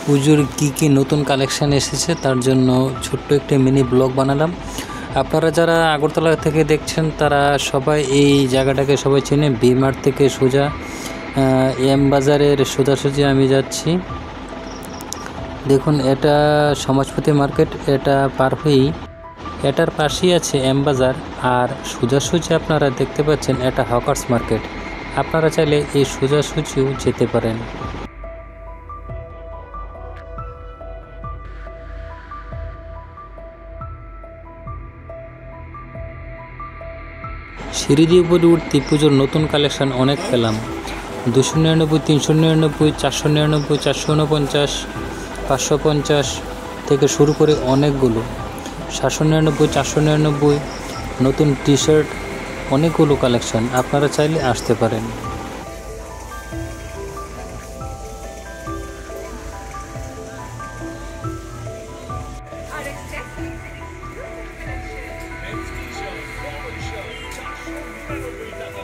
পুজোর কী নতুন কালেকশান এসেছে তার জন্য ছোট্ট একটি মিনি ব্লগ বানালাম। আপনারা যারা আগরতলা থেকে দেখছেন তারা সবাই এই জায়গাটাকে সবাই চেনে। ভি-মার্ট থেকে সোজা এম বাজারের সোজাসুজি আমি যাচ্ছি। দেখুন এটা সমাজপতি মার্কেট, এটা পার হয়েই এটার পাশেই আছে এম বাজার, আর সোজাসুজি আপনারা দেখতে পাচ্ছেন এটা হকার্স মার্কেট। আপনারা চাইলে এই সোজাসুজিও যেতে পারেন। সিঁড়ি দিয়ে উপরে উঠতে পুজোর নতুন কালেকশান অনেক পেলাম। 299, 399, 499, 449, 550 থেকে শুরু করে অনেকগুলো, 799, 499, নতুন টি শার্ট, অনেকগুলো কালেকশান। আপনারা চাইলে আসতে পারেন। Men's t-shirt, women's shirt, 499 টাকা।